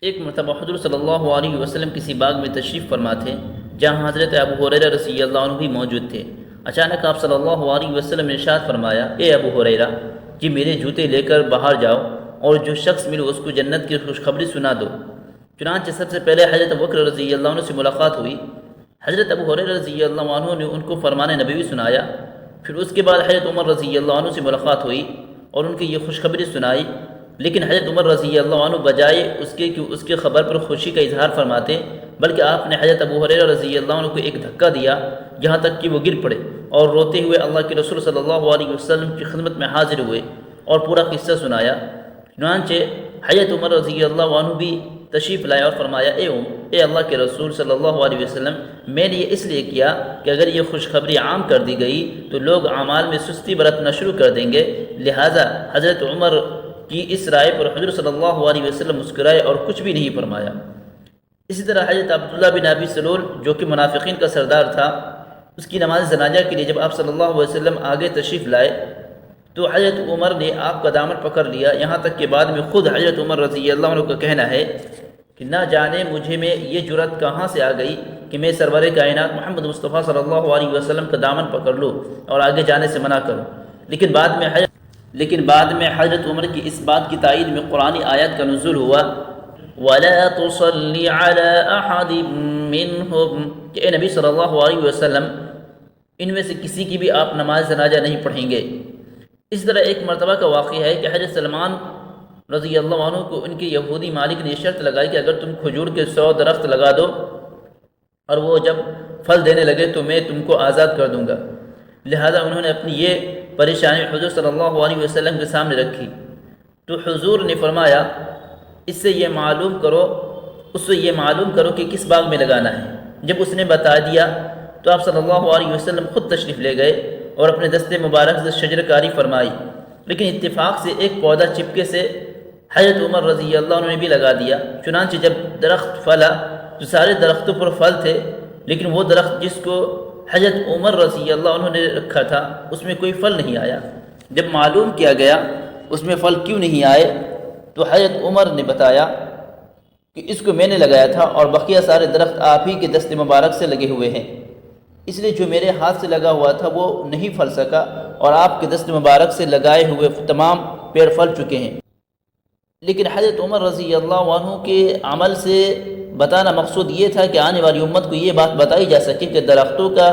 ایک مرتبہ حضور صلی اللہ علیہ وسلم کسی باغ میں تشریف فرما تھے جہاں حضرت ابو ہریرہ رضی اللہ عنہ بھی موجود تھے۔ اچانک آپ صلی اللہ علیہ وسلم نے ارشاد فرمایا، اے ابو ہریرہ، جی میرے جوتے لے کر باہر جاؤ اور جو شخص ملے اس کو جنت کی خوشخبری سنا دو۔ چنانچہ سب سے پہلے حضرت ابو بکر رضی اللہ عنہ سے ملاقات ہوئی۔ حضرت ابو ہریرہ رضی اللہ عنہ نے ان کو فرمان نبوی سنایا۔ پھر اس کے بعد حضرت عمر رضی اللہ عنہ سے ملاقات ہوئی اور ان کی یہ خوشخبری سنائی، لیکن حضرت عمر رضی اللہ عنہ بجائے اس کے کہ اس کے خبر پر خوشی کا اظہار فرماتے، بلکہ آپ نے حضرت ابو ہریرہ رضی اللہ عنہ کو ایک دھکا دیا یہاں تک کہ وہ گر پڑے اور روتے ہوئے اللہ کے رسول صلی اللہ علیہ وسلم کی خدمت میں حاضر ہوئے اور پورا قصہ سنایا۔ چنانچہ حضرت عمر رضی اللہ عنہ بھی تشریف لائے اور فرمایا، اے اللہ کے رسول صلی اللہ علیہ وسلم، میں نے یہ اس لیے کیا کہ اگر یہ خوشخبری عام کر دی گئی تو لوگ اعمال میں سستی برتنا شروع کر دیں گے، لہٰذا حضرت عمر کی اس رائے پر حضور صلی اللہ علیہ وسلم مسکرائے اور کچھ بھی نہیں فرمایا۔ اسی طرح حضرت عبداللہ بن ابی سلول جو کہ منافقین کا سردار تھا، اس کی نماز جنازہ کے لیے جب آپ صلی اللہ علیہ وسلم آگے تشریف لائے تو حضرت عمر نے آپ کا دامن پکڑ لیا، یہاں تک کہ بعد میں خود حضرت عمر رضی اللہ عنہ کا کہنا ہے کہ نہ جانے مجھے میں یہ جرأت کہاں سے آ گئی کہ میں سرور کائنات محمد مصطفیٰ صلی اللہ علیہ وسلم کا دامن پکڑ لوں اور آگے جانے سے منع کروں۔ لیکن بعد میں حضرت عمر کی اس بات کی تائید میں قرآنی آیات کا نزول ہوا، وَلَا تُصَلِّ عَلَىٰ أَحَدٍ مِّنْهُمْ کہ اے نبی صلی اللہ علیہ وسلم ان میں سے کسی کی بھی آپ نماز جنازہ نہیں پڑھیں گے۔ اس طرح ایک مرتبہ کا واقعہ ہے کہ حضرت سلمان رضی اللہ عنہ کو ان کے یہودی مالک نے شرط لگائی کہ اگر تم کھجور کے 100 درخت لگا دو اور وہ جب پھل دینے لگے تو میں تم کو آزاد کر دوں گا۔ لہذا انہوں نے اپنی یہ پریشانی حضور صلی اللہ علیہ وسلم کے سامنے رکھی تو حضور نے فرمایا، اس سے یہ معلوم کرو کہ کس باغ میں لگانا ہے۔ جب اس نے بتا دیا تو آپ صلی اللہ علیہ وسلم خود تشریف لے گئے اور اپنے دست مبارک سے شجر کاری فرمائی، لیکن اتفاق سے ایک پودا چپکے سے حضرت عمر رضی اللہ عنہ نے بھی لگا دیا۔ چنانچہ جب درخت پھلا تو سارے درختوں پر پھل تھے، لیکن وہ درخت جس کو حضرت عمر رضی اللہ عنہ نے رکھا تھا اس میں کوئی پھل نہیں آیا۔ جب معلوم کیا گیا اس میں پھل کیوں نہیں آئے تو حضرت عمر نے بتایا کہ اس کو میں نے لگایا تھا اور بقیہ سارے درخت آپ ہی کے دست مبارک سے لگے ہوئے ہیں، اس لیے جو میرے ہاتھ سے لگا ہوا تھا وہ نہیں پھل سکا اور آپ کے دست مبارک سے لگائے ہوئے تمام پیڑ پھل چکے ہیں۔ لیکن حضرت عمر رضی اللہ عنہ کے عمل سے بتانا مقصود یہ تھا کہ آنے والی امت کو یہ بات بتائی جا سکے کہ درختوں کا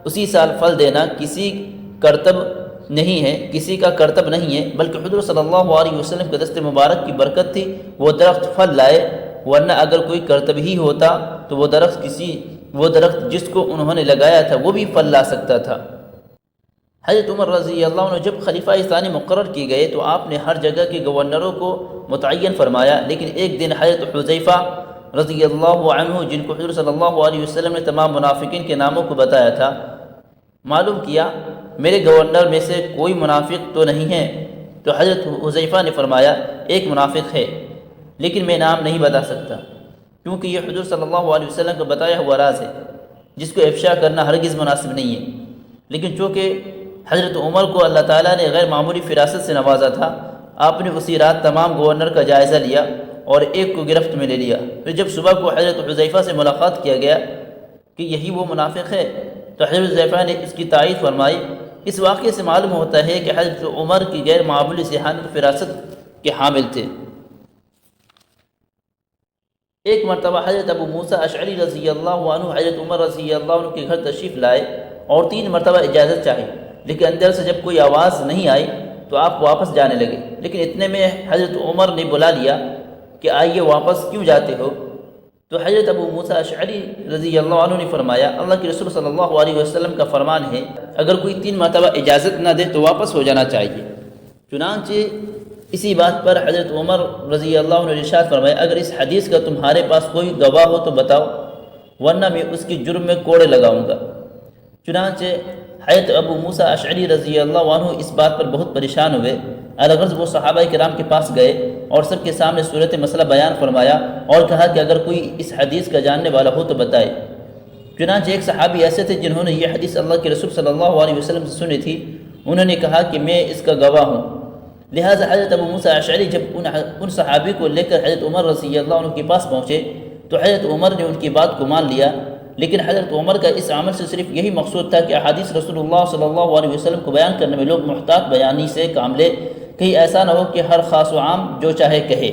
اسی سال پھل دینا کسی کا کرتب نہیں ہے، بلکہ حضور صلی اللہ علیہ وسلم کے دست مبارک کی برکت تھی وہ درخت پھل لائے، ورنہ اگر کوئی کرتب ہی ہوتا تو وہ درخت جس کو انہوں نے لگایا تھا وہ بھی پھل لا سکتا تھا۔ حضرت عمر رضی اللہ عنہ جب خلیفہ ثانی مقرر کیے گئے تو آپ نے ہر جگہ کے گورنروں کو متعین فرمایا، لیکن ایک دن حضرت حذیفہ رضی اللہ عنہ جن کو حضور صلی اللہ علیہ وسلم نے تمام منافقین کے ناموں کو بتایا تھا، معلوم کیا میرے گورنر میں سے کوئی منافق تو نہیں ہے؟ تو حضرت حذیفہ نے فرمایا، ایک منافق ہے لیکن میں نام نہیں بتا سکتا، کیونکہ یہ حضور صلی اللہ علیہ وسلم کا بتایا ہوا راز ہے جس کو افشا کرنا ہرگز مناسب نہیں ہے۔ لیکن چونکہ حضرت عمر کو اللہ تعالیٰ نے غیر معمولی فراست سے نوازا تھا، آپ نے اسی رات تمام گورنر کا جائزہ لیا اور ایک کو گرفت میں لے لیا۔ پھر جب صبح کو حضرت حذیفہ سے ملاقات کیا گیا کہ یہی وہ منافق ہے تو حضرت حذیفہ نے اس کی تائید فرمائی۔ اس واقعے سے معلوم ہوتا ہے کہ حضرت عمر کی غیر معمولی ذہانت فراست کے حامل تھے۔ ایک مرتبہ حضرت ابو موسیٰ اشعری رضی اللہ عنہ حضرت عمر رضی اللہ عنہ کے گھر تشریف لائے اور 3 مرتبہ اجازت چاہی، لیکن اندر سے جب کوئی آواز نہیں آئی تو آپ واپس جانے لگے، لیکن اتنے میں حضرت عمر نے بلا لیا کہ آئیے واپس کیوں جاتے ہو؟ تو حضرت ابو موسیٰ اشعری رضی اللہ عنہ نے فرمایا، اللہ کے رسول صلی اللہ علیہ وسلم کا فرمان ہے اگر کوئی 3 مرتبہ اجازت نہ دے تو واپس ہو جانا چاہیے۔ چنانچہ اسی بات پر حضرت عمر رضی اللہ عنہ نے ارشاد فرمایا، اگر اس حدیث کا تمہارے پاس کوئی گواہ ہو تو بتاؤ، ورنہ میں اس کی جرم میں کوڑے لگاؤں گا۔ چنانچہ حضرت ابو موسیٰ اشعری رضی اللہ عنہ اس بات پر بہت پریشان ہوئے، الغرض وہ صحابہ کرام کے پاس گئے اور سب کے سامنے صورت مسئلہ بیان فرمایا اور کہا کہ اگر کوئی اس حدیث کا جاننے والا ہو تو بتائے۔ چنانچہ ایک صحابی ایسے تھے جنہوں نے یہ حدیث اللہ کے رسول صلی اللہ علیہ وسلم سے سنی تھی، انہوں نے کہا کہ میں اس کا گواہ ہوں۔ لہٰذا حضرت ابو موسیٰ اشعری جب ان صحابی کو لے کر حضرت عمر رضی اللہ عنہ کے پاس پہنچے تو حضرت عمر نے ان کی بات کو مان لیا، لیکن حضرت عمر کا اس عمل سے صرف یہی مقصود تھا کہ احادیث رسول اللہ صلی اللہ علیہ وسلم کو بیان کرنے میں لوگ محتاط بیانی سے کام لے، کہیں ایسا نہ ہو کہ ہر خاص و عام جو چاہے کہے۔